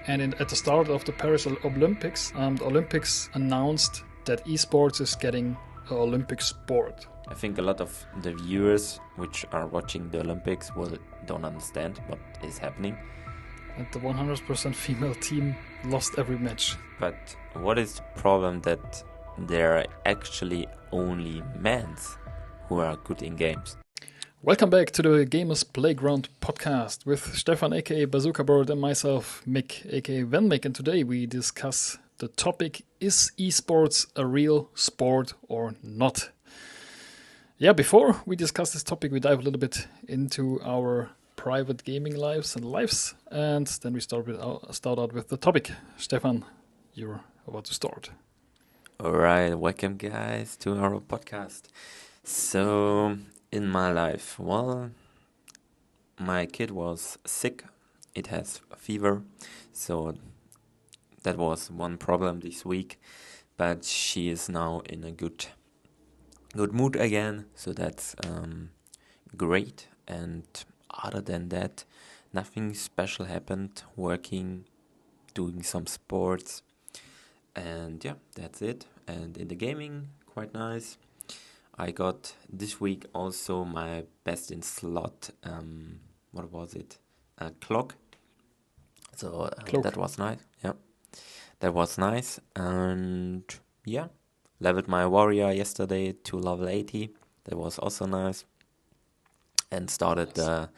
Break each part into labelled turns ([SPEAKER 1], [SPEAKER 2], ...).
[SPEAKER 1] And at the start of the Paris Olympics, the Olympics announced that esports is getting an Olympic sport.
[SPEAKER 2] I think a lot of the viewers which are watching the Olympics don't understand what is happening.
[SPEAKER 1] And the 100% female team lost every match.
[SPEAKER 2] But what is the problem that there are actually only men who are good in games?
[SPEAKER 1] Welcome back to the Gamers Playground podcast with Stefan aka Bazooka Bird and myself Mick aka Venmick, and today we discuss the topic: is esports a real sport or not? Yeah, before we discuss this topic, we dive a little bit into our private gaming lives, and then we start out with the topic. Stefan, you're about to start.
[SPEAKER 2] Alright, welcome guys to our podcast. So, in my life, well, my kid was sick. It has a fever, so that was one problem this week. But she is now in a good mood again, so that's great. And other than that, nothing special happened. Working, doing some sports, and yeah, that's it. And in the gaming, quite nice. I got this week also my best in slot. What was it? Clock. So that was nice. Yeah, that was nice. And yeah, leveled my warrior yesterday to level 80. That was also nice. And started the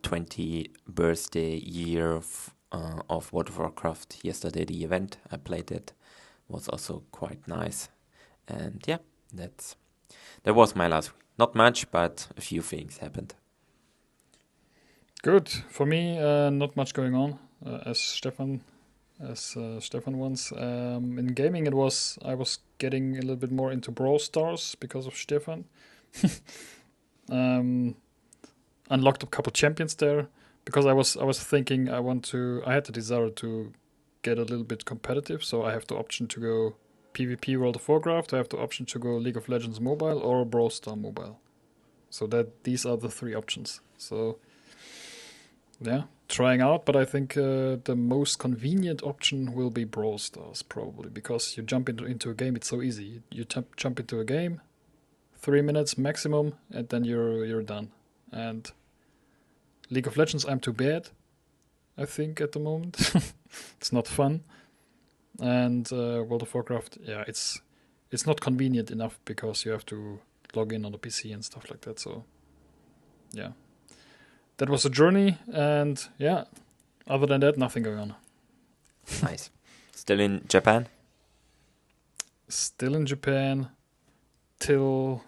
[SPEAKER 2] 20th birthday year of World of Warcraft yesterday. The event I played it was also quite nice. And yeah, that was my last week. Not much, but a few things happened.
[SPEAKER 1] Good. For me, not much going on. As Stefan wants. In gaming, I was getting a little bit more into Brawl Stars because of Stefan. Unlocked a couple champions there because I was thinking I had the desire to get a little bit competitive, so I have the option to go PvP World of Warcraft, I have the option to go League of Legends Mobile or Brawl Stars Mobile. So that these are the three options. So yeah, trying out, but I think the most convenient option will be Brawl Stars probably, because you jump into a game, it's so easy. You jump into a game, 3 minutes maximum, and then you're done. And League of Legends, I'm too bad, I think, at the moment. It's not fun. And World of Warcraft, yeah, it's not convenient enough because you have to log in on the PC and stuff like that. So, yeah, that was a journey. And yeah, other than that, nothing going on.
[SPEAKER 2] Nice. Still in Japan?
[SPEAKER 1] Still in Japan till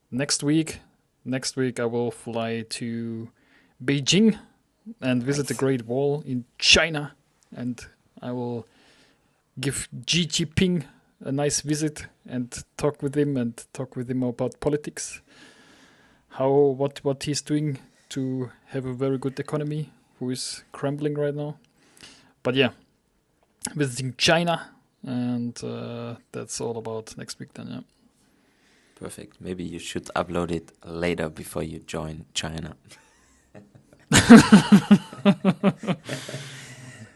[SPEAKER 1] next week. Next week I will fly to Beijing and visit the Great Wall in China, and I will give Xi Jinping a nice visit and talk with him about politics, what he's doing to have a very good economy, who is crumbling right now. But yeah, visiting China, and that's all about next week then. Yeah.
[SPEAKER 2] Perfect. Maybe you should upload it later before you join China.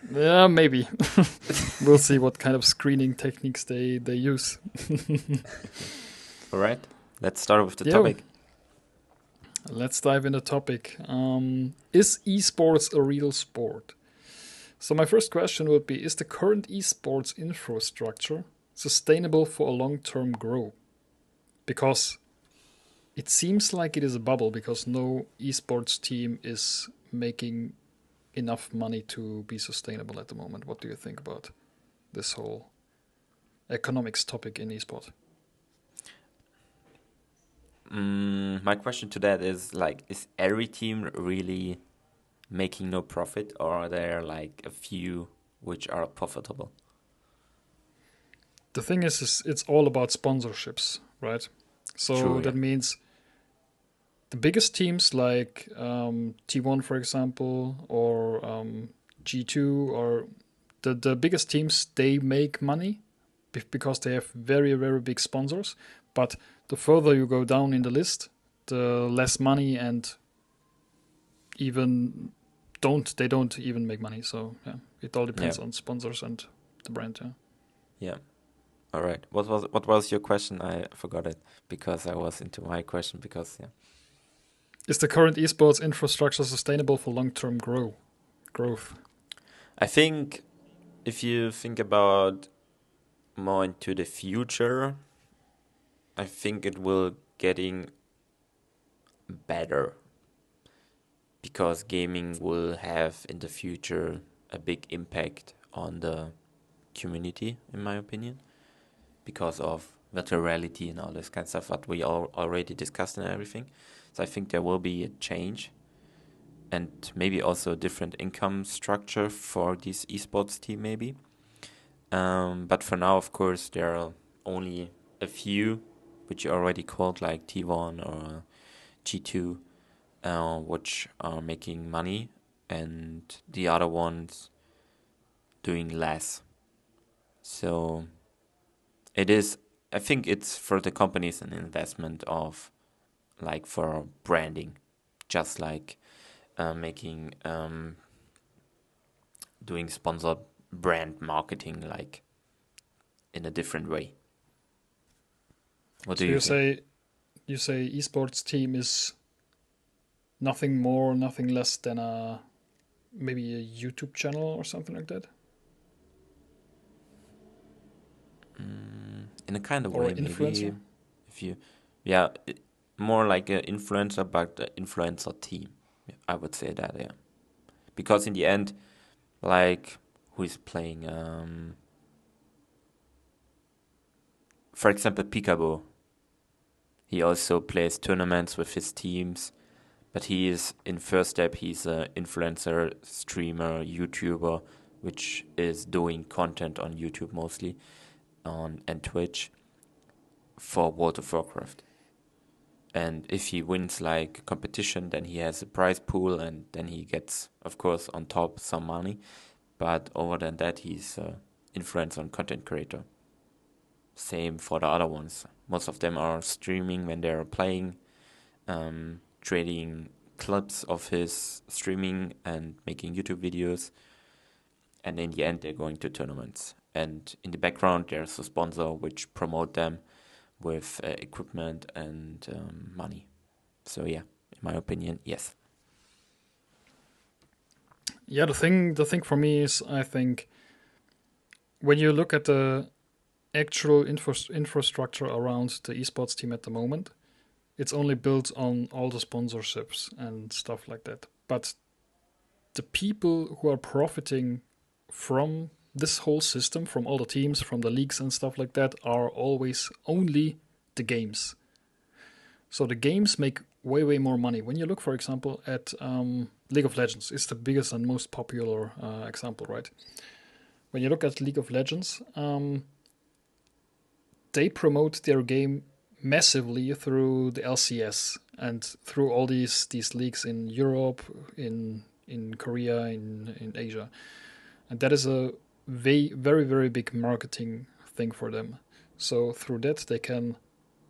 [SPEAKER 1] Yeah, maybe. We'll see what kind of screening techniques they use.
[SPEAKER 2] All right. Let's start with the topic.
[SPEAKER 1] Let's dive into the topic. Is esports a real sport? So my first question would be, is the current esports infrastructure sustainable for a long-term growth? Because it seems like it is a bubble, because no esports team is making enough money to be sustainable at the moment. What do you think about this whole economics topic in esports?
[SPEAKER 2] My question to that is, is every team really making no profit, or are there a few which are profitable?
[SPEAKER 1] The thing is it's all about sponsorships, right? So
[SPEAKER 2] True,
[SPEAKER 1] that means the biggest teams like T1, for example, or G2, or the biggest teams, they make money because they have very, very big sponsors. But the further you go down in the list, the less money, and they don't even make money. So yeah, It all
[SPEAKER 2] Yeah.
[SPEAKER 1] depends on sponsors and the brand. Yeah.
[SPEAKER 2] Yeah. All right. What was your question? I forgot it because I was into my question because yeah.
[SPEAKER 1] Is the current esports infrastructure sustainable for long-term growth?
[SPEAKER 2] I think if you think about more into the future, I think it will getting better because gaming will have in the future a big impact on the community, in my opinion, because of virtual reality and all this kind of stuff that we all already discussed and everything. So I think there will be a change and maybe also a different income structure for this esports team, maybe. But for now, of course, there are only a few, which you already called like T1 or G2, which are making money, and the other ones doing less. So it is, I think it's for the companies an investment of like for branding, just like making doing sponsored brand marketing like in a different way. What do
[SPEAKER 1] So
[SPEAKER 2] you think?
[SPEAKER 1] you say esports team is nothing more, nothing less than maybe a YouTube channel or something like that,
[SPEAKER 2] In a kind of
[SPEAKER 1] or
[SPEAKER 2] way,
[SPEAKER 1] an
[SPEAKER 2] maybe
[SPEAKER 1] influencer.
[SPEAKER 2] if you, yeah, more like an influencer, but the influencer team. Yeah, I would say that, yeah, because in the end, like who is playing, for example, Peekaboo. He also plays tournaments with his teams, but he is in first step. He's an influencer, streamer, YouTuber, which is doing content on YouTube mostly, on and Twitch for World of Warcraft. And if he wins like competition, then he has a prize pool, and then he gets, of course, on top some money. But over than that, he's influencer and content creator. Same for the other ones. Most of them are streaming when they're playing, trading clips of his streaming and making YouTube videos. And in the end, they're going to tournaments. And in the background, there's a sponsor which promote them with equipment and money. So yeah, in my opinion, yes.
[SPEAKER 1] Yeah, the thing for me is, I think when you look at the actual infrastructure around the esports team at the moment, it's only built on all the sponsorships and stuff like that. But the people who are profiting from this whole system, from all the teams, from the leagues and stuff like that, are always only the games. So the games make way more money. When you look, for example, at League of Legends, it's the biggest and most popular example, right? When you look at League of Legends, they promote their game massively through the LCS and through all these leagues in Europe, in Korea, in Asia, and that is a very big marketing thing for them. So through that they can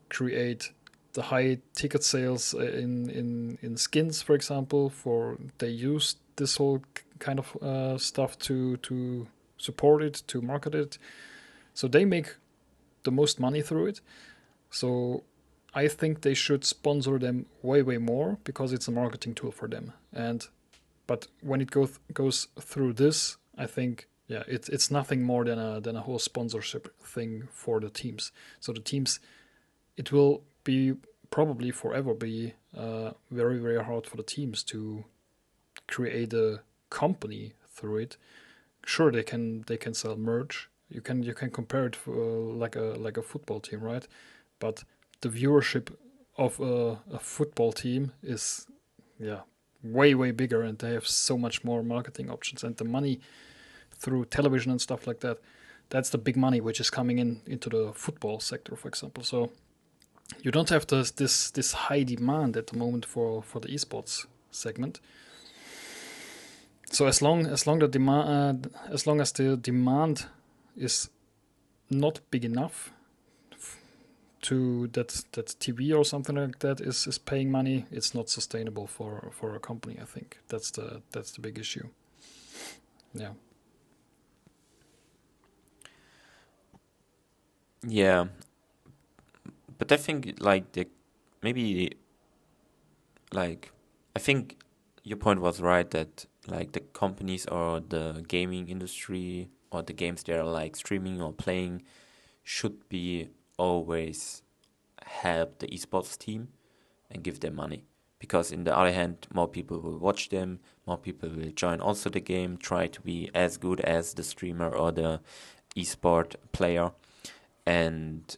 [SPEAKER 1] create the high ticket sales in skins, for example. For they use this whole kind of stuff to support it, to market it. So they make the most money through it. So I think they should sponsor them way more because it's a marketing tool for them. And but when it goes through this, I think yeah, it's nothing more than a whole sponsorship thing for the teams. So the teams, it will be probably forever be very hard for the teams to create a company through it. Sure, they can sell merch. You can compare it for, like a football team, right? But the viewership of a football team is yeah way bigger, and they have so much more marketing options, and the money through television and stuff like that. That's the big money which is coming into the football sector, for example. So you don't have this high demand at the moment for the esports segment. So as long as the demand is not big enough to that TV or something like that is paying money, it's not sustainable for a company. I think that's the big issue. Yeah.
[SPEAKER 2] Yeah, but I think like the maybe like I think your point was right that like the companies or the gaming industry or the games they're like streaming or playing should be always help the esports team and give them money. Because in the other hand, more people will watch them, more people will join also the game, try to be as good as the streamer or the esport player. And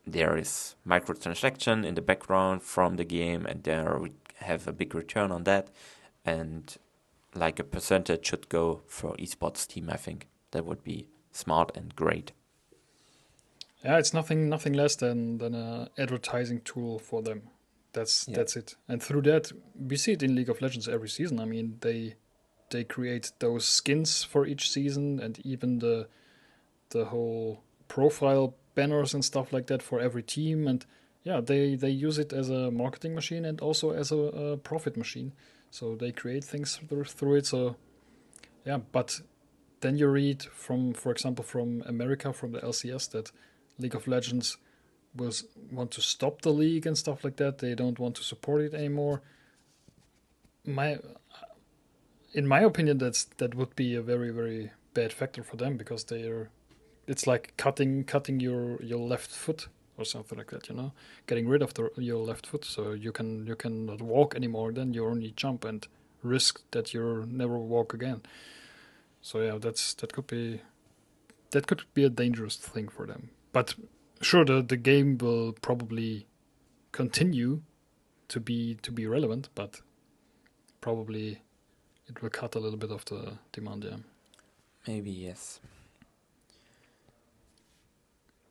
[SPEAKER 2] there is microtransaction in the background from the game, and there we have a big return on that. And like a percentage should go for esports team, I think. That would be smart and great.
[SPEAKER 1] Yeah, it's nothing less than a advertising tool for them.
[SPEAKER 2] Yeah.
[SPEAKER 1] That's it. And through that, we see it in League of Legends every season. I mean, they create those skins for each season, and even the whole profile banners and stuff like that for every team. And yeah, they use it as a marketing machine and also as a profit machine. So they create things through it. So yeah, but then you read from, for example, from America, from the LCS, that League of Legends was want to stop the league and stuff like that. They don't want to support it anymore. My, in my opinion, that would be a very bad factor for them, because they're it's like cutting your left foot or something like that. Getting rid of your left foot, so you cannot walk anymore. Then you only jump and risk that you never walk again. So yeah, that could be a dangerous thing for them. But sure, the game will probably continue to be relevant, but probably it will cut a little bit of the demand. Yeah.
[SPEAKER 2] Maybe yes.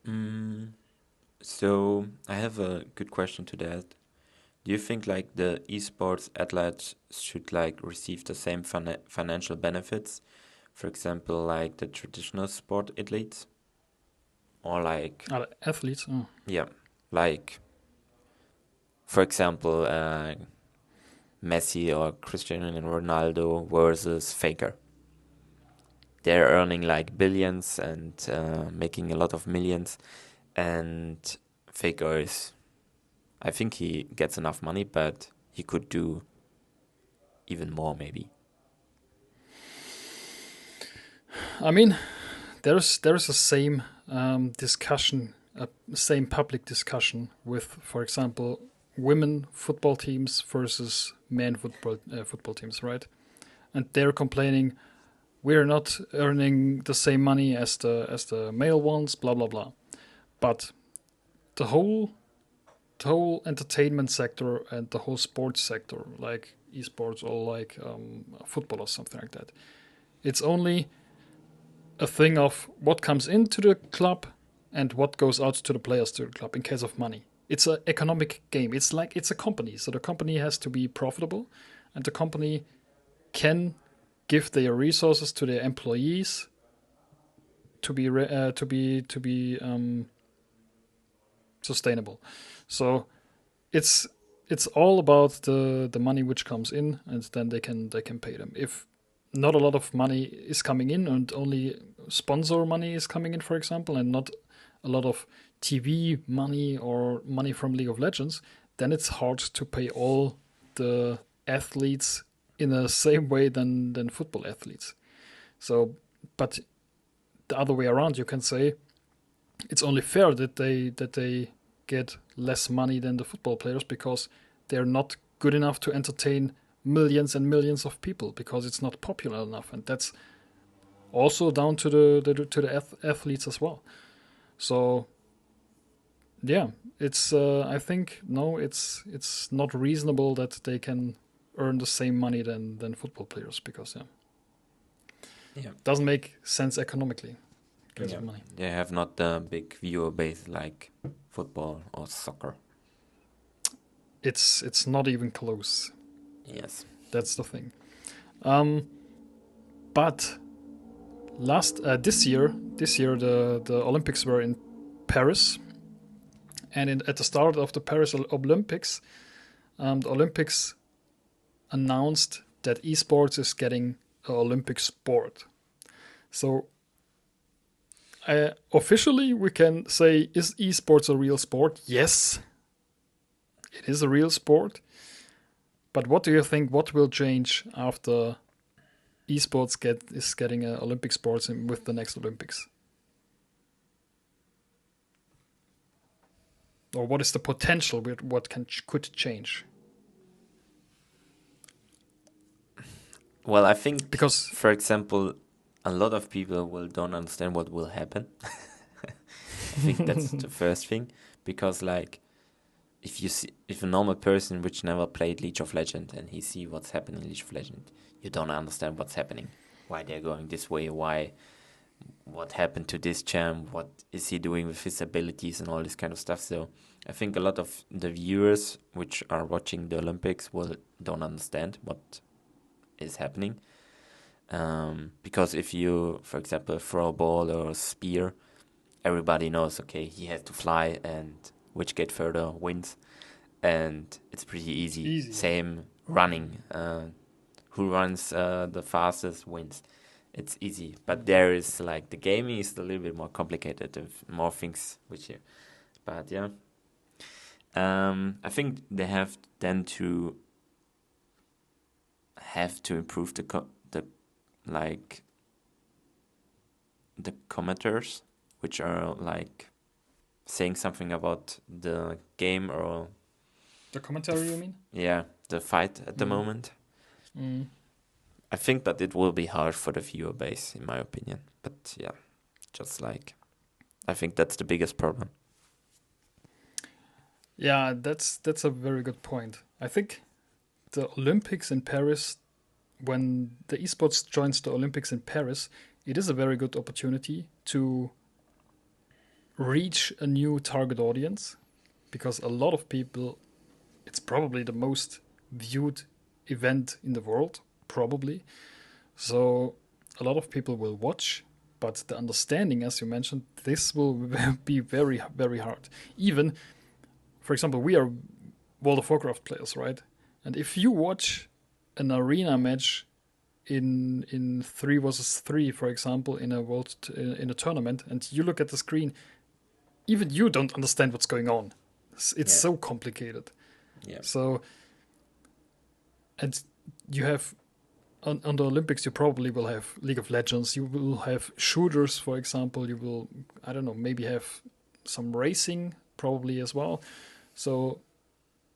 [SPEAKER 2] Mm, so I have a good question to that. Do you think like the esports athletes should like receive the same financial benefits, for example, like the traditional sport athletes, or like
[SPEAKER 1] Athletes. Oh.
[SPEAKER 2] yeah, like for example, Messi or Cristiano Ronaldo versus Faker? They're earning like billions and making a lot of millions, and Faker is, I think he gets enough money, but he could do even more maybe.
[SPEAKER 1] I mean, there's the same discussion, same public discussion with, for example, women football teams versus men football teams, right? And they're complaining we're not earning the same money as the male ones, blah blah blah. But the whole entertainment sector and the whole sports sector, like esports or like football or something like that, it's only a thing of what comes into the club and what goes out to the players to the club in case of money. It's an economic game. It's like it's a company, so the company has to be profitable, and the company can give their resources to their employees to be sustainable. So it's it's all about the money which comes in, and then they can pay them. If not a lot of money is coming in and only sponsor money is coming in, for example, and not a lot of TV money or money from League of Legends, then it's hard to pay all the athletes in the same way than football athletes. So, but the other way around, you can say it's only fair that they get less money than the football players, because they're not good enough to entertain millions and millions of people, because it's not popular enough, and that's also down to the athletes as well. So yeah, it's I think no, it's not reasonable that they can earn the same money than football players, because yeah,
[SPEAKER 2] Yeah.
[SPEAKER 1] it doesn't make sense economically because
[SPEAKER 2] Yeah.
[SPEAKER 1] of money.
[SPEAKER 2] They have not the big viewer base like football or soccer.
[SPEAKER 1] It's not even close.
[SPEAKER 2] Yes.
[SPEAKER 1] That's the thing. Um, but this year the Olympics were in Paris, and at the start of the Paris Olympics, the Olympics announced that esports is getting an Olympic sport. So Officially, we can say, is esports a real sport? Yes, it is a real sport. But what do you think? What will change after esports is getting Olympic sports with the next Olympics? Or what is the potential with what could change?
[SPEAKER 2] Well, I think,
[SPEAKER 1] Because
[SPEAKER 2] for example, a lot of people don't understand what will happen. I think that's the first thing, because like if a normal person which never played League of Legends and he see what's happening in League of Legends, you don't understand what's happening, why they're going this way, what happened to this champ, what is he doing with his abilities and all this kind of stuff. So I think a lot of the viewers which are watching the Olympics don't understand what is happening. Because if you, for example, throw a ball or a spear, everybody knows, okay, he has to fly, and which get further wins. And it's pretty easy.
[SPEAKER 1] Easy.
[SPEAKER 2] Same running. Who runs the fastest wins. It's easy. But there is like, the gaming is a little bit more complicated with more things which you. But yeah. I think they have then to improve the commenters, which are like saying something about the game, or
[SPEAKER 1] the commentary, you mean?
[SPEAKER 2] Yeah, the fight at the moment. I think that it will be hard for the viewer base, in my opinion. But yeah, just like, I think that's the biggest problem.
[SPEAKER 1] Yeah, that's a very good point. I think the Olympics in Paris, when the esports joins the Olympics in Paris, it is a very good opportunity to reach a new target audience, because a lot of people, it's probably the most viewed event in the world, probably. So a lot of people will watch, but the understanding, as you mentioned, this will be very, very hard. Even, for example, we are World of Warcraft players, right? And if you watch an arena match in 3 versus 3, for example, in a tournament, and you look at the screen, even you don't understand what's going on. It's so complicated.
[SPEAKER 2] Yeah.
[SPEAKER 1] So, and you have on the Olympics, you probably will have League of Legends. You will have shooters, for example. You will, I don't know, maybe have some racing probably as well. So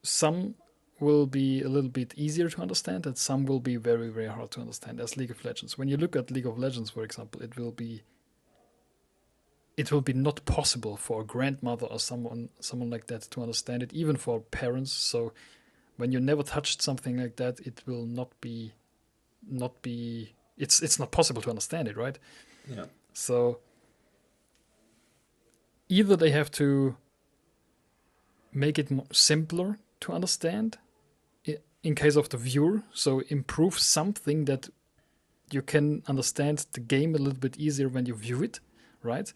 [SPEAKER 1] some will be a little bit easier to understand, and some will be very, very hard to understand, as League of Legends. When you look at League of Legends, for example, it will be not possible for a grandmother or someone like that to understand it, even for parents. So when you never touched something like that, it will not be it's not possible to understand it, right?
[SPEAKER 2] Yeah.
[SPEAKER 1] So either they have to make it simpler to understand in case of the viewer, so improve something that you can understand the game a little bit easier when you view it, right?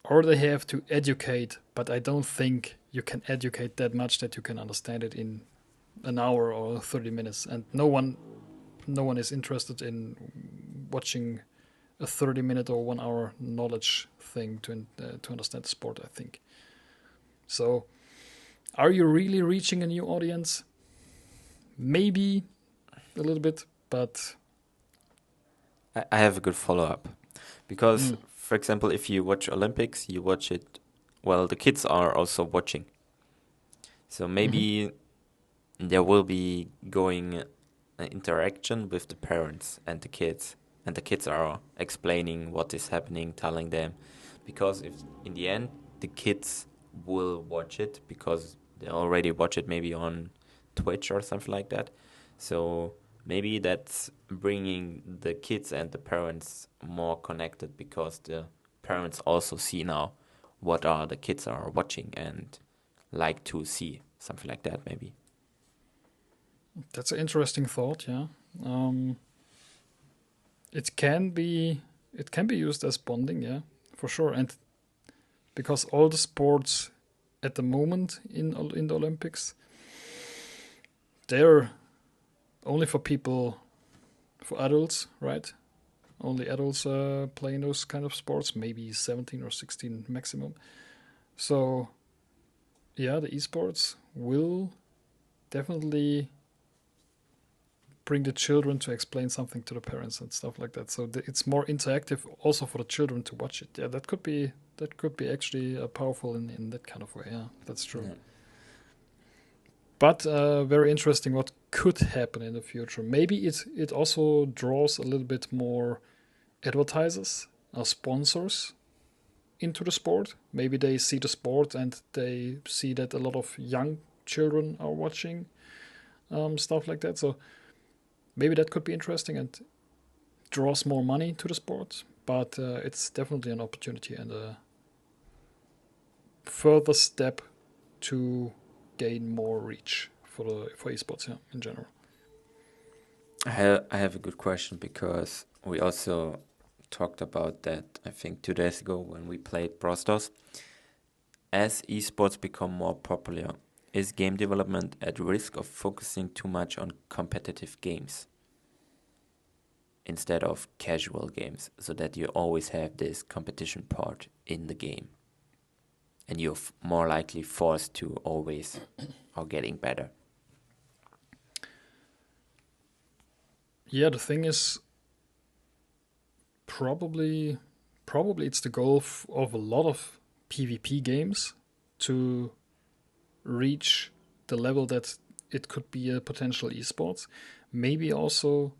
[SPEAKER 1] Or they have to educate, but I don't think you can educate that much that you can understand it in an hour or 30 minutes. And no one is interested in watching a 30-minute or 1 hour knowledge thing to understand the sport, I think. So are you really reaching a new audience? Maybe a little bit, but
[SPEAKER 2] I have a good follow-up. Because, for example, if you watch Olympics, you watch it, well, the kids are also watching. So maybe there will be going interaction with the parents and the kids. And the kids are explaining what is happening, telling them. Because if in the end, the kids will watch it, because they already watch it maybe on Twitch or something like that. So maybe that's bringing the kids and the parents more connected, because the parents also see now what are the kids are watching and like to see, something like that maybe.
[SPEAKER 1] That's an interesting thought, yeah. It can be used as bonding, yeah, for sure. And because all the sports at the moment in the Olympics, they're only for people, for adults, right? Only adults playing those kind of sports, maybe 17 or 16 maximum. So yeah, the esports will definitely bring the children to explain something to the parents and stuff like that. So it's more interactive also for the children to watch it. Yeah, that could be actually powerful in that kind of way. Yeah, that's true.
[SPEAKER 2] Yeah.
[SPEAKER 1] But very interesting what could happen in the future. Maybe it also draws a little bit more advertisers or sponsors into the sport. Maybe they see the sport and they see that a lot of young children are watching stuff like that. So maybe that could be interesting and draws more money to the sport. But it's definitely an opportunity and a further step to gain more reach for esports, yeah, in general.
[SPEAKER 2] I have a good question because we also talked about that, I think, 2 days ago when we played Brawl Stars. As esports become more popular, is game development at risk of focusing too much on competitive games instead of casual games, so that you always have this competition part in the game and you're more likely forced to always are getting better?
[SPEAKER 1] Yeah, the thing is, probably probably it's the goal of a lot of PvP games to reach the level that it could be a potential esports. Maybe also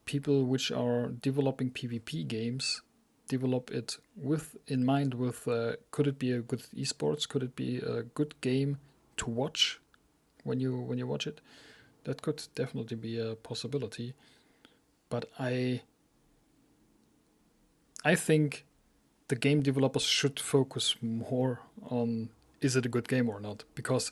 [SPEAKER 1] people which are developing PvP games develop it with in mind with could it be a good esports? Could it be a good game to watch when you watch it? That could definitely be a possibility. But I think the game developers should focus more on is it a good game or not? Because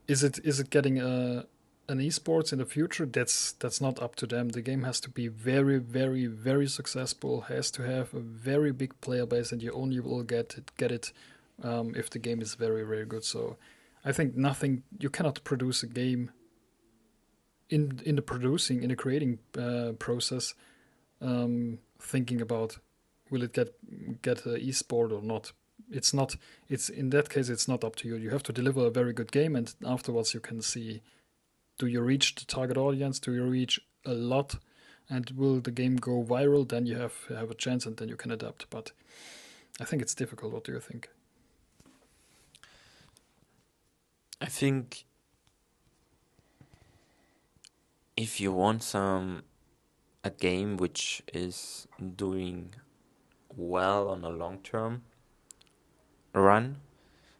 [SPEAKER 1] is it getting an esports in the future? That's not up to them. The game has to be very, very, very successful. Has to have a very big player base, and you only will get it if the game is very, very good. So I think nothing. You cannot produce a game in the producing in the creating process thinking about will it get an esport or not. It's not. It's in that case. It's not up to you. You have to deliver a very good game, and afterwards you can see: do you reach the target audience? Do you reach a lot? And will the game go viral? Then you have a chance, and then you can adapt. But I think it's difficult. What do you think?
[SPEAKER 2] I think if you want a game which is doing well on a long term run,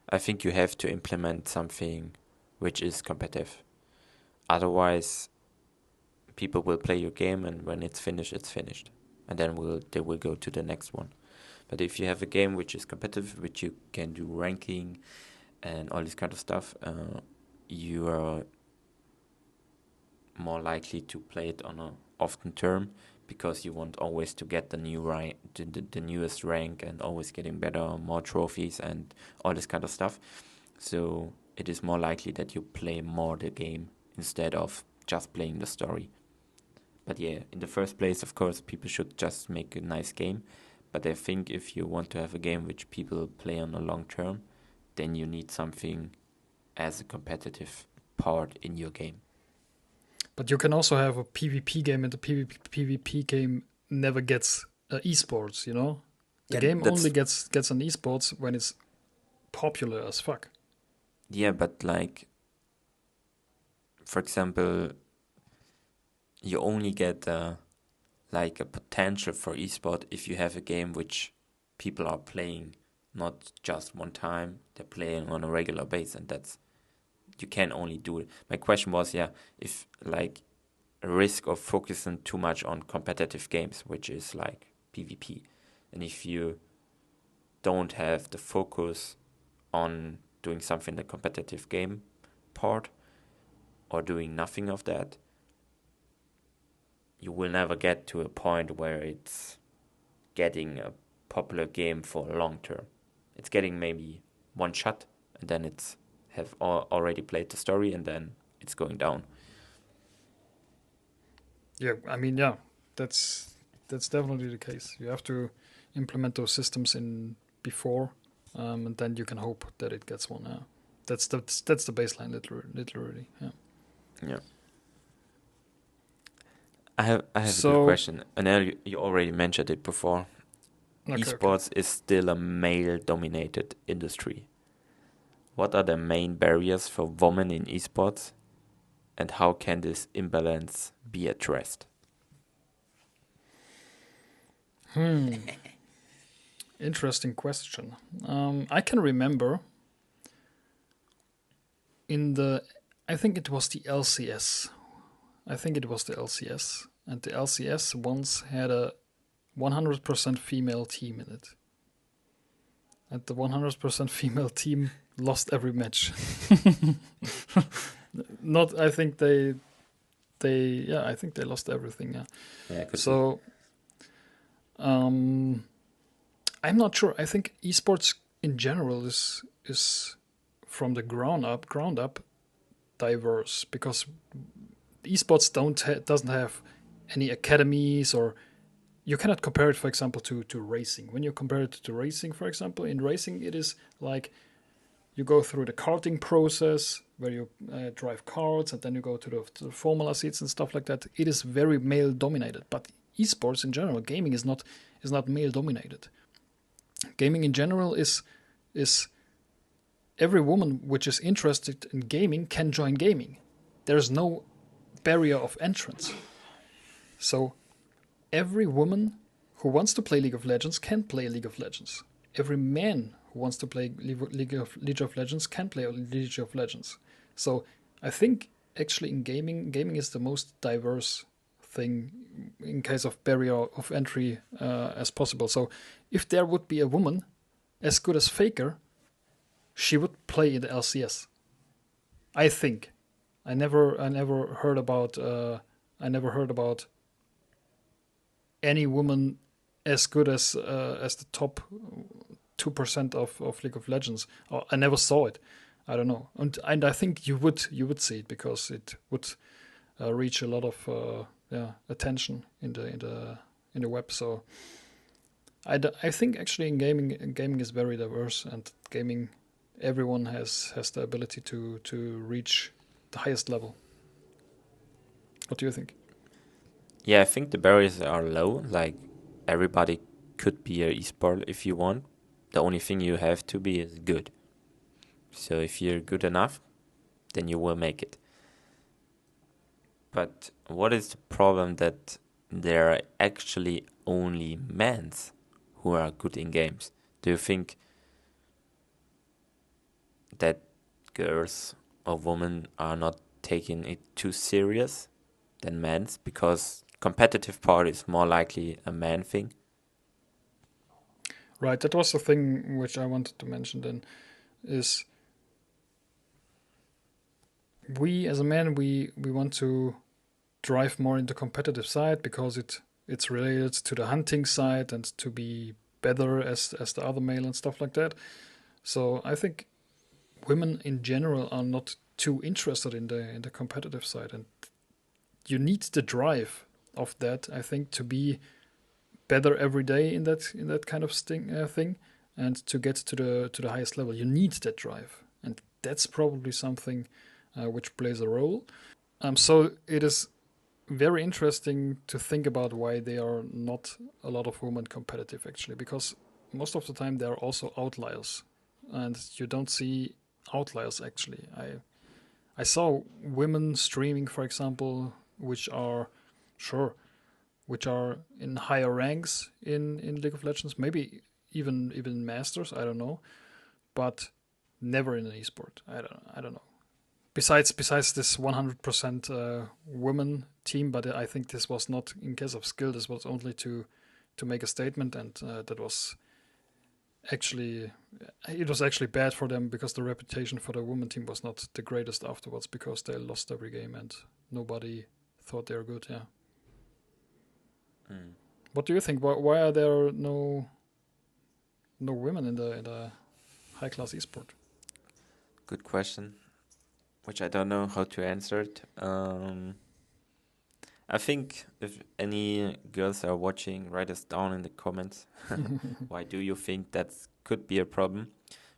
[SPEAKER 2] I think you have to implement something which is competitive. Otherwise, people will play your game, and when it's finished, and then they will go to the next one. But if you have a game which is competitive, which you can do ranking and all this kind of stuff, you are more likely to play it on a often term, because you want always to get the new rank, the newest rank, and always getting better, more trophies, and all this kind of stuff. So it is more likely that you play more the game instead of just playing the story. But yeah, in the first place, of course, people should just make a nice game. But I think if you want to have a game which people play on a long term, then you need something as a competitive part in your game.
[SPEAKER 1] But you can also have a PvP game, and the PvP game never gets esports. You know, the
[SPEAKER 2] Yeah,
[SPEAKER 1] game only
[SPEAKER 2] that's
[SPEAKER 1] gets an esports when it's popular as fuck.
[SPEAKER 2] yeah, but like, for example, you only get like a potential for esport if you have a game which people are playing not just one time, they're playing on a regular basis, and that's, you can only do it. My question was, yeah, if like a risk of focusing too much on competitive games, which is like PvP, and if you don't have the focus on doing something the competitive game part, or doing nothing of that, you will never get to a point where it's getting a popular game for a long term. It's getting maybe one shot, and then it's have already played the story, and then it's going down.
[SPEAKER 1] Yeah, I mean, yeah, that's definitely the case. You have to implement those systems in before, and then you can hope that it gets one. Yeah, that's the baseline, literally. Yeah.
[SPEAKER 2] Yeah. I have a good
[SPEAKER 1] So
[SPEAKER 2] question. I know you already mentioned it before.
[SPEAKER 1] okay.
[SPEAKER 2] Esports is still a male-dominated industry. What are the main barriers for women in esports, and how can this imbalance be addressed?
[SPEAKER 1] Interesting question. I can remember in the, I think it was the LCS. I think it was the LCS, and the LCS once had a 100% female team in it, and the 100% female team lost every match. Not, I think yeah, I think they lost everything. Yeah.
[SPEAKER 2] Yeah, could be.
[SPEAKER 1] So, um, I'm not sure. I think esports in general is from the ground up diverse, because esports doesn't have any academies, or you cannot compare it, for example, to racing. When you compare it to racing, for example, in racing it is like you go through the karting process where you drive karts, and then you go to the formula seats and stuff like that. It is very male dominated, but esports in general, gaming is not male dominated. Gaming in general is every woman which is interested in gaming can join gaming. There's no barrier of entrance. So every woman who wants to play League of Legends can play League of Legends. Every man who wants to play League of Legends can play League of Legends. So I think actually in gaming is the most diverse thing in case of barrier of entry as possible. So if there would be a woman as good as Faker, she would play in the LCS. I think. I never heard about any woman as good as the top 2% of League of Legends. I never saw it. I don't know, and I think you would see it, because it would reach a lot of attention in the web. So I think actually in gaming is very diverse, and gaming, everyone has the ability to reach the highest level. What do you think?
[SPEAKER 2] Yeah, I think the barriers are low. Like everybody could be a esport if you want. The only thing you have to be is good. So if you're good enough, then you will make it. But what is the problem that there are actually only men who are good in games? Do you think that girls or women are not taking it too serious than men's, because competitive part is more likely a man thing?
[SPEAKER 1] Right, that was the thing which I wanted to mention then, is we as a man, we want to drive more into competitive side, because it's related to the hunting side and to be better as the other male and stuff like that. So I think women in general are not too interested in the competitive side, and you need the drive of that, I think, to be better every day in that kind of thing, and to get to the highest level. You need that drive, and that's probably something which plays a role. So it is very interesting to think about why there are not a lot of women competitive, actually, because most of the time there are also outliers, and you don't see outliers actually. I saw women streaming, for example, which are sure which are in higher ranks in League of Legends, maybe even masters, I don't know, but never in an esport. I don't know. Besides this 100% women team, but I think this was not in case of skill. This was only to make a statement, and that was actually it was actually bad for them, because the reputation for the women team was not the greatest afterwards, because they lost every game and nobody thought they were good. Yeah.
[SPEAKER 2] Mm.
[SPEAKER 1] What do you think? Why are there no women in the high class esport?
[SPEAKER 2] Good question, which I don't know how to answer it. I think if any girls are watching, write us down in the comments. Why do you think that could be a problem?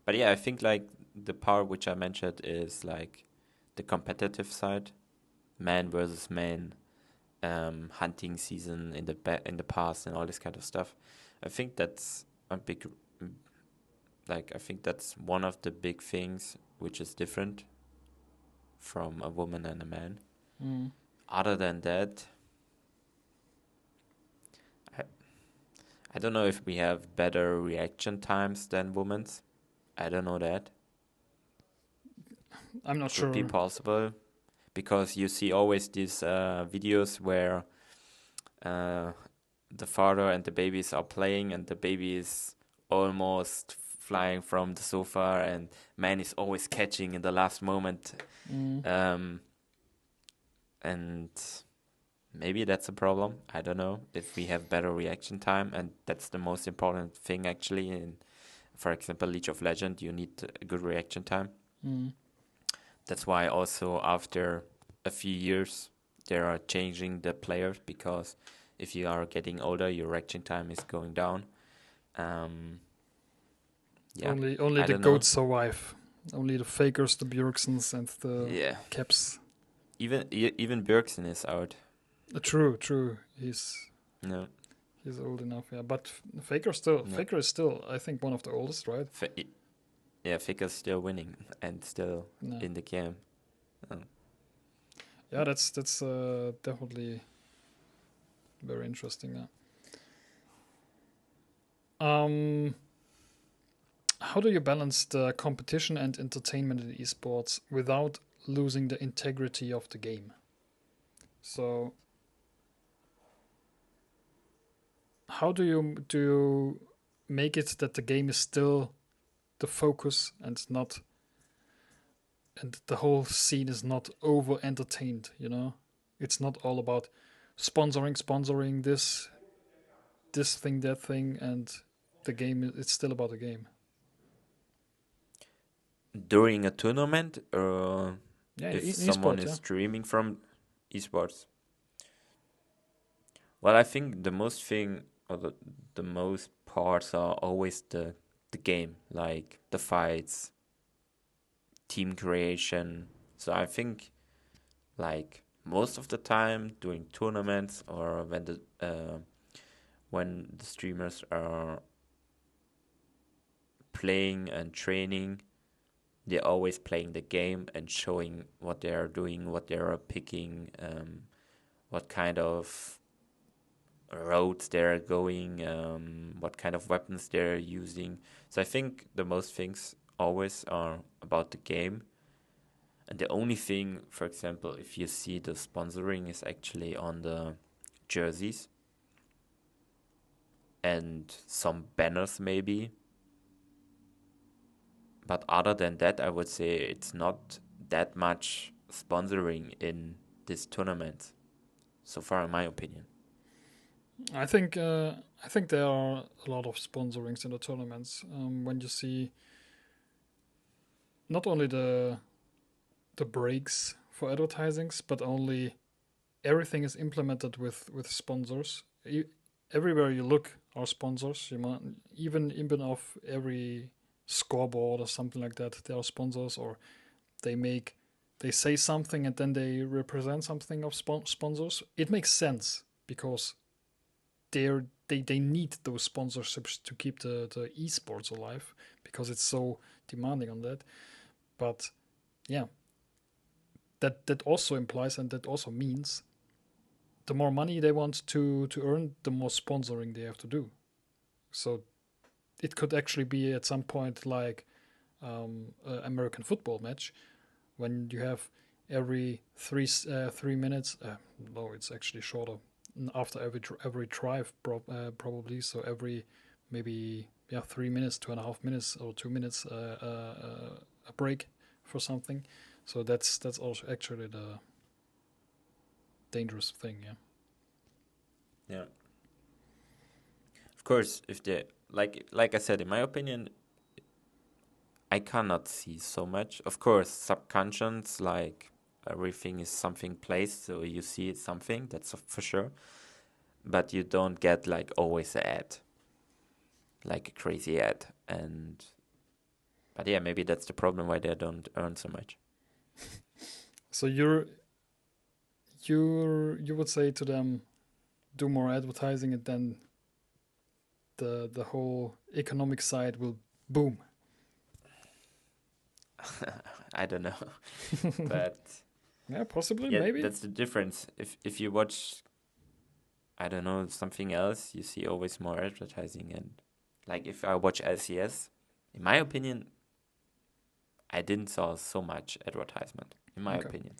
[SPEAKER 2] But yeah, I think like the part which I mentioned is like the competitive side, man versus man, hunting season in the past and all this kind of stuff. I think that's a big, like I think that's one of the big things which is different from a woman and a man.
[SPEAKER 1] Mm.
[SPEAKER 2] Other than that, I, I don't know if we have better reaction times than women's. I don't know that.
[SPEAKER 1] I'm not
[SPEAKER 2] Could be
[SPEAKER 1] sure.
[SPEAKER 2] possible because you see always these videos where uh, the father and the babies are playing and the baby is almost flying from the sofa and man is always catching in the last moment.
[SPEAKER 1] Mm.
[SPEAKER 2] Um, and maybe that's a problem. I don't know if we have better reaction time, and that's the most important thing actually. In, for example, League of Legends, you need a good reaction time.
[SPEAKER 1] Mm.
[SPEAKER 2] That's why also after a few years they are changing the players because if you are getting older, your reaction time is going down. Um, yeah,
[SPEAKER 1] Only
[SPEAKER 2] I
[SPEAKER 1] the
[SPEAKER 2] don't know.
[SPEAKER 1] goats survive. Only the fakers, the Bjergsons, and the
[SPEAKER 2] Yeah,
[SPEAKER 1] Caps.
[SPEAKER 2] even Bjergsen is out.
[SPEAKER 1] True, true.
[SPEAKER 2] No,
[SPEAKER 1] He's old enough, yeah. But Faker still,
[SPEAKER 2] no.
[SPEAKER 1] Faker is still, I think, one of the oldest, right?
[SPEAKER 2] Yeah, Faker's still winning and still
[SPEAKER 1] No.
[SPEAKER 2] in the game. Oh.
[SPEAKER 1] Yeah, that's definitely very interesting. Yeah. Um, how do you balance the competition and entertainment in esports without losing the integrity of the game? So, how do you make it that the game is still the focus and not and the whole scene is not over entertained, you know? It's not all about sponsoring this thing, that thing, and the game. It's still about the game.
[SPEAKER 2] During a tournament, or
[SPEAKER 1] Yeah,
[SPEAKER 2] if
[SPEAKER 1] in
[SPEAKER 2] someone
[SPEAKER 1] esports,
[SPEAKER 2] is
[SPEAKER 1] yeah.
[SPEAKER 2] streaming from esports. Well, I think the most thing or the most parts are always the game, like the fights, team creation. So I think like most of the time during tournaments or when the streamers are playing and training, they're always playing the game and showing what they are doing, what they are picking, what kind of roads they're going, what kind of weapons they're using. So I think the most things always are about the game. And the only thing, for example, if you see the sponsoring is actually on the jerseys and some banners maybe. But other than that, I would say it's not that much sponsoring in this tournament, so far in my opinion.
[SPEAKER 1] I think I think there are a lot of sponsorings in the tournaments. When you see not only the breaks for advertisings, but only everything is implemented with sponsors. Everywhere you look are sponsors. You might, even off every scoreboard or something like that, there are sponsors, or they make they say something and then they represent something of sponsors. It makes sense because they need those sponsorships to keep the esports alive because it's so demanding on that. But yeah, that also implies and that also means the more money they want to earn, the more sponsoring they have to do. So it could actually be at some point like an American football match when you have every 3 minutes. No, it's actually shorter. After every drive, probably. So every maybe 3 minutes, 2.5 minutes, or 2 minutes a break for something. So that's also actually the dangerous thing. Yeah.
[SPEAKER 2] Yeah. Of course, if they like I said, in my opinion, I cannot see so much. Of course, subconscious like everything is something placed, so you see it's something, that's for sure. But you don't get like always an ad, like a crazy ad. But yeah, maybe that's the problem why they don't earn so much.
[SPEAKER 1] So you would say to them, do more advertising, and then the whole economic side will boom.
[SPEAKER 2] I don't know, but
[SPEAKER 1] Yeah, possibly,
[SPEAKER 2] yeah,
[SPEAKER 1] maybe.
[SPEAKER 2] that's the difference. If you watch, I don't know, something else, you see always more advertising. And like if I watch LCS, in my opinion, I didn't saw so much advertisement. In my
[SPEAKER 1] Okay.
[SPEAKER 2] opinion,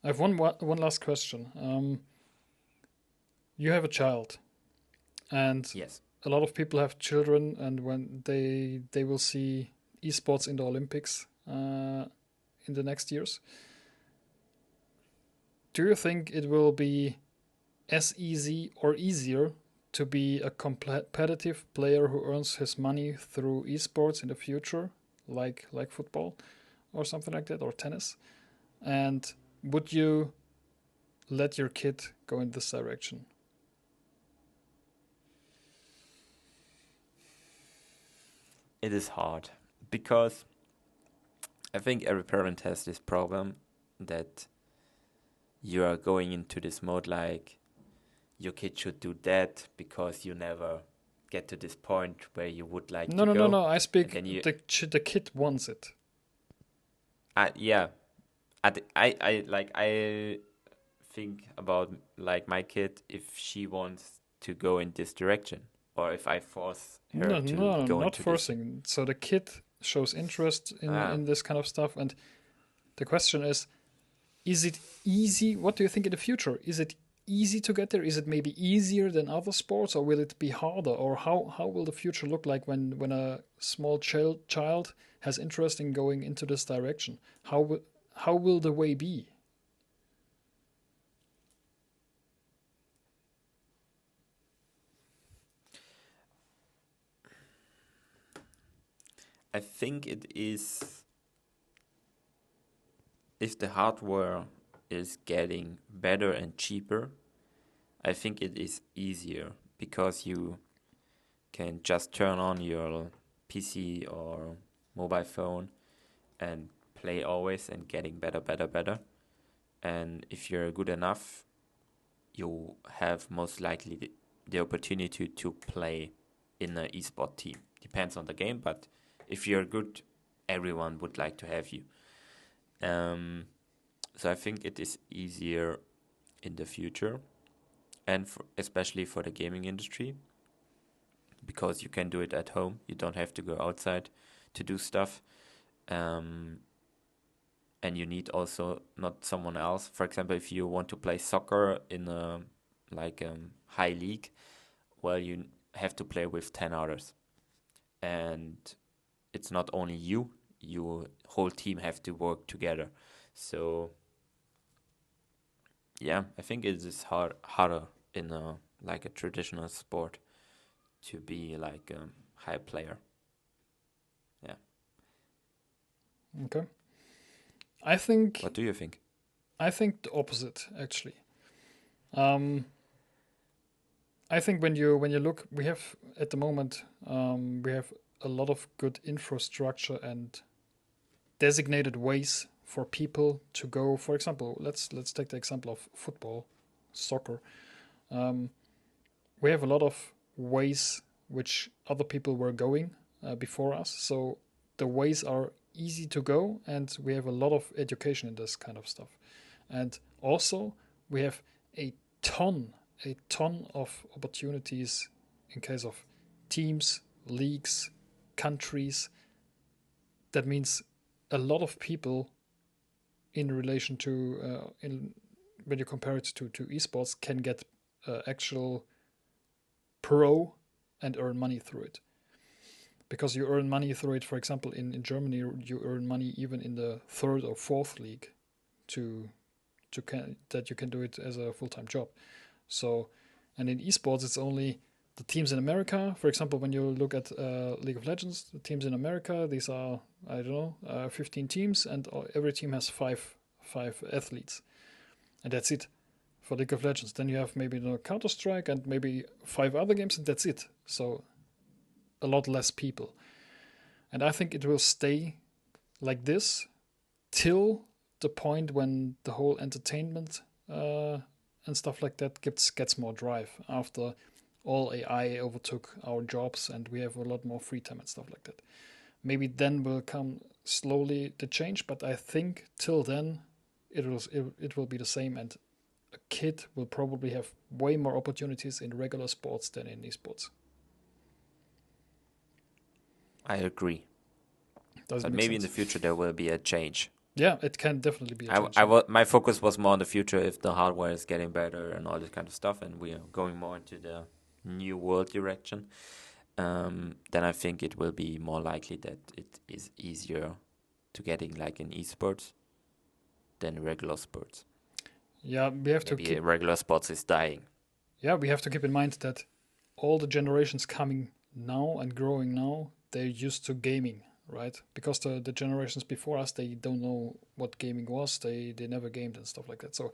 [SPEAKER 1] I have one last question. You have a child, and
[SPEAKER 2] yes.
[SPEAKER 1] a lot of people have children, and when they will see esports in the Olympics in the next years, do you think it will be as easy or easier to be a competitive player who earns his money through esports in the future, like football or something like that, or tennis? And would you let your kid go in this direction?
[SPEAKER 2] It is hard because I think every parent has this problem that you are going into this mode like your kid should do that because you never get to this point where you would like
[SPEAKER 1] No,
[SPEAKER 2] to
[SPEAKER 1] no, no,
[SPEAKER 2] go.
[SPEAKER 1] no. I
[SPEAKER 2] And
[SPEAKER 1] speak
[SPEAKER 2] then you,
[SPEAKER 1] the kid wants it.
[SPEAKER 2] yeah, I think about like my kid if she wants to go in this direction or if I force her
[SPEAKER 1] No,
[SPEAKER 2] to
[SPEAKER 1] no,
[SPEAKER 2] go
[SPEAKER 1] not
[SPEAKER 2] into this.
[SPEAKER 1] forcing. So the kid shows interest
[SPEAKER 2] Ah,
[SPEAKER 1] in this kind of stuff, and the question is it easy? What do you think in the future? Is it easy to get there? Is it maybe easier than other sports, or will it be harder? Or how will the future look like when a small child has interest in going into this direction? How will the way be?
[SPEAKER 2] I think it is if the hardware is getting better and cheaper, I think it is easier because you can just turn on your PC or mobile phone and play always and getting better, better, better. And if you're good enough, you have most likely the opportunity to play in an esport team. Depends on the game, but if you're good, everyone would like to have you. Um, so I think it is easier in the future, and especially for the gaming industry, because you can do it at home. You don't have to go outside to do stuff. Um, and you need also not someone else. For example, if you want to play soccer in a high league, well, you have to play with 10 others, and it's not only you. You whole team have to work together. So yeah, I think it is harder in a traditional sport to be like a high player. Yeah.
[SPEAKER 1] Okay, I think
[SPEAKER 2] What do you think?
[SPEAKER 1] I think the opposite actually. Um, I think when you look, we have at the moment we have a lot of good infrastructure and designated ways for people to go. For example, let's take the example of football, soccer. Um, we have a lot of ways which other people were going before us. So the ways are easy to go, and we have a lot of education in this kind of stuff. And also, we have a ton, a ton of opportunities in case of teams, leagues, countries. That means a lot of people in relation to in when you compare it to esports can get actual pro and earn money through it, because you earn money through it. For example, in Germany, you earn money even in the third or fourth league to that you can do it as a full-time job. So, and in esports, it's only the teams in America. For example, when you look at League of Legends, the teams in America, these are, I don't know, 15 teams, and every team has five athletes, and that's it for League of Legends. Then you have maybe Counter-Strike and maybe 5 other games, and that's it. So a lot less people. And I think it will stay like this till the point when the whole entertainment and stuff like that gets more drive after all AI overtook our jobs and we have a lot more free time and stuff like that. Maybe then will come slowly the change, but I think till then it will be the same, and a kid will probably have way more opportunities in regular sports than in esports.
[SPEAKER 2] I agree.
[SPEAKER 1] Does it
[SPEAKER 2] But
[SPEAKER 1] make
[SPEAKER 2] maybe in
[SPEAKER 1] sense?
[SPEAKER 2] the future there will be a change.
[SPEAKER 1] Yeah, it can definitely be a change.
[SPEAKER 2] My focus was more on the future if the hardware is getting better and all this kind of stuff, and we are going more into the new world direction. Then I think it will be more likely that it is easier to getting like in esports than regular sports.
[SPEAKER 1] Yeah, we have to
[SPEAKER 2] Maybe
[SPEAKER 1] keep.
[SPEAKER 2] regular sports is dying.
[SPEAKER 1] Yeah, we have to keep in mind that all the generations coming now and growing now, they're used to gaming, right? Because the generations before us, they don't know what gaming was. They never gamed and stuff like that. So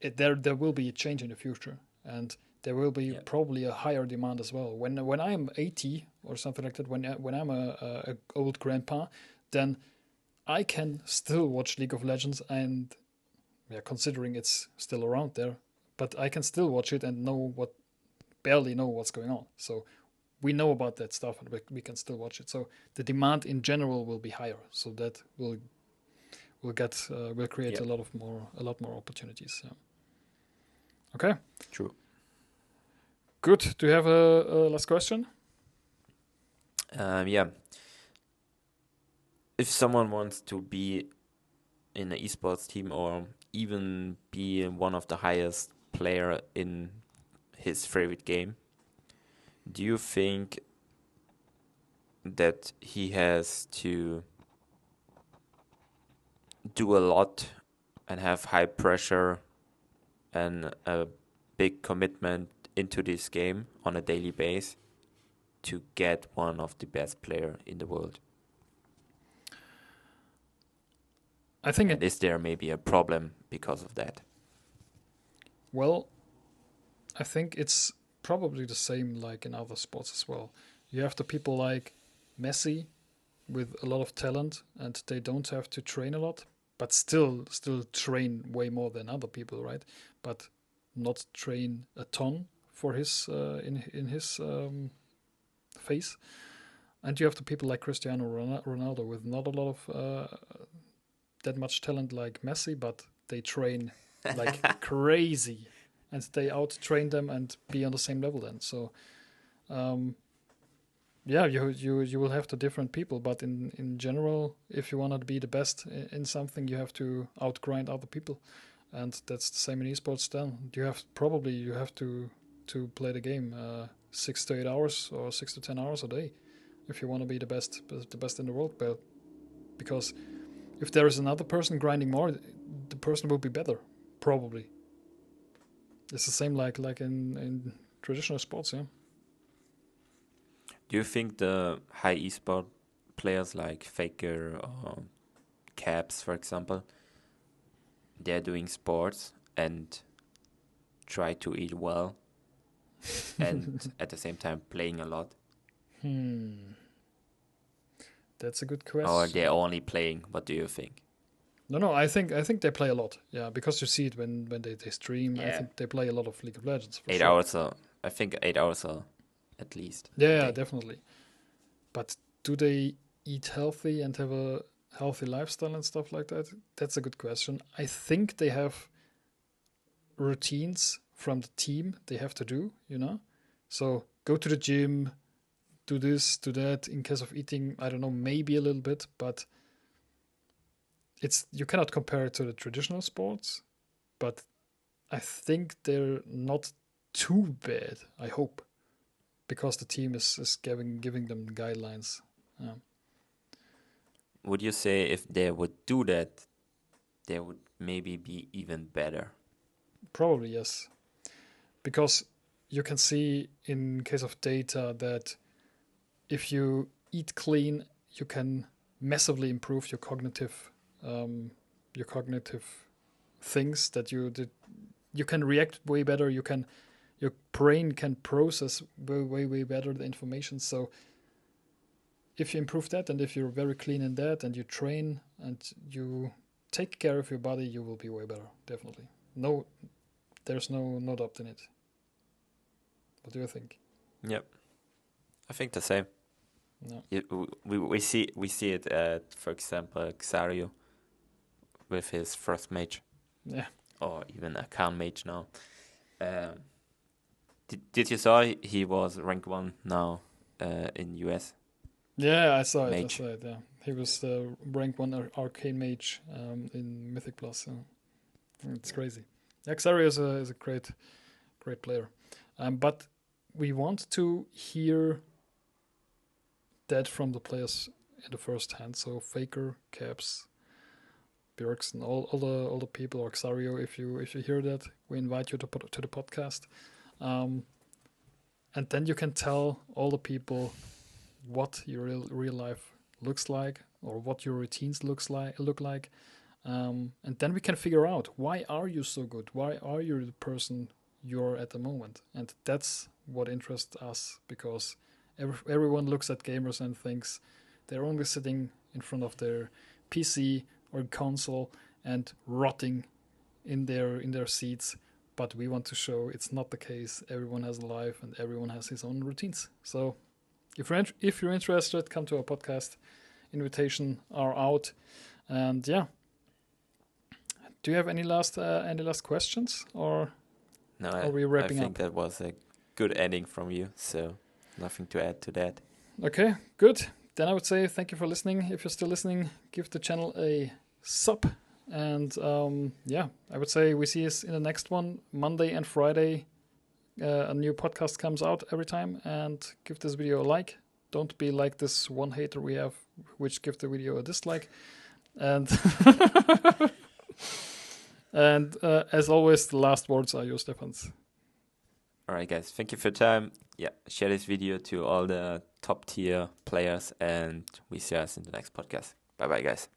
[SPEAKER 1] there will be a change in the future, and there will be probably a higher demand as well. When I'm 80 or something like that, when I'm a old grandpa, then I can still watch League of Legends, and considering it's still around there, but I can still watch it and barely know what's going on. So we know about that stuff, and we can still watch it. So the demand in general will be higher. So that will create a lot more opportunities. Yeah. Okay.
[SPEAKER 2] True.
[SPEAKER 1] Good. Do you have a last question?
[SPEAKER 2] Yeah. If someone wants to be in an esports team or even be one of the highest player in his favorite game, do you think that he has to do a lot and have high pressure and a big commitment into this game on a daily basis to get one of the best player in the world?
[SPEAKER 1] I think
[SPEAKER 2] And is there maybe a problem because of that?
[SPEAKER 1] Well, I think it's probably the same like in other sports as well. You have the people like Messi with a lot of talent, and they don't have to train a lot, but still train way more than other people, right? But not train a ton for his in his face. And you have the people like Cristiano Ronaldo with not a lot of that much talent like Messi, but they train like crazy, and they out train them and be on the same level then. So you will have the different people, but in general, if you want to be the best in something, you have to outgrind other people, and that's the same in esports. Then you have to play the game 6 to 8 hours or 6 to 10 hours a day if you want to be the best in the world. But because if there is another person grinding more, the person will be better, probably. It's the same like in traditional sports, yeah.
[SPEAKER 2] Do you think the high esport players like Faker or Caps, for example, they're doing sports and try to eat well and at the same time playing a lot?
[SPEAKER 1] That's a good question.
[SPEAKER 2] Or they're only playing? What do you think?
[SPEAKER 1] No, I think they play a lot. Yeah, because you see it when they stream. I
[SPEAKER 2] Yeah.
[SPEAKER 1] think they play a lot of League of Legends for
[SPEAKER 2] 8
[SPEAKER 1] sure.
[SPEAKER 2] hours, I think 8 hours at least.
[SPEAKER 1] Yeah, definitely. But do they eat healthy and have a healthy lifestyle and stuff like that? That's a good question. I think they have routines from the team they have to do, So go to the gym, do this, do that. In case of eating, I don't know, maybe a little bit, but you cannot compare it to the traditional sports. But I think they're not too bad, I hope, because the team is giving them guidelines.
[SPEAKER 2] Would you say if they would do that, they would maybe be even better?
[SPEAKER 1] Probably, yes. Because you can see in case of data that if you eat clean, you can massively improve your cognitive your cognitive things that you can react way better. Your brain can process way better the information. So if you improve that, and if you're very clean in that, and you train and you take care of your body, you will be way better. Definitely. No, there's no doubt in it. What do you think?
[SPEAKER 2] Yep, I think the same.
[SPEAKER 1] No.
[SPEAKER 2] We see it at, for example, Xario with his first mage,
[SPEAKER 1] Yeah.
[SPEAKER 2] or even a Khan mage now. Did you saw he was rank 1 now in US?
[SPEAKER 1] Yeah, I saw it.
[SPEAKER 2] Mage.
[SPEAKER 1] Yeah, he was rank 1 arcane mage in Mythic Plus. So it's crazy. Xari is a great player, but we want to hear that from the players in the first hand. So Faker, Caps, Björks, and all the people, or Xario, if you hear that, we invite you to the podcast, and then you can tell all the people what your real life looks like, or what your routines look like, and then we can figure out, why are you so good? Why are you the person you're at the moment? And that's what interests us, because everyone looks at gamers and thinks they're only sitting in front of their PC or console and rotting in their seats. But we want to show it's not the case. Everyone has a life and everyone has his own routines. So if you're interested, come to our podcast. Invitation are out. And yeah, do you have any last questions, or
[SPEAKER 2] No,
[SPEAKER 1] are we wrapping
[SPEAKER 2] I think
[SPEAKER 1] up?
[SPEAKER 2] that was a good ending from you, so nothing to add to that.
[SPEAKER 1] Okay, good. Then I would say thank you for listening. If you're still listening, give the channel a sub. And yeah, I would say we see us in the next one, Monday and Friday. A new podcast comes out every time, and give this video a like. Don't be like this one hater we have, which give the video a dislike. And and as always, the last words are yours, Stefan's.
[SPEAKER 2] All right, guys, thank you for your time. Yeah, share this video to all the top tier players, and we see us in the next podcast. Bye bye, guys.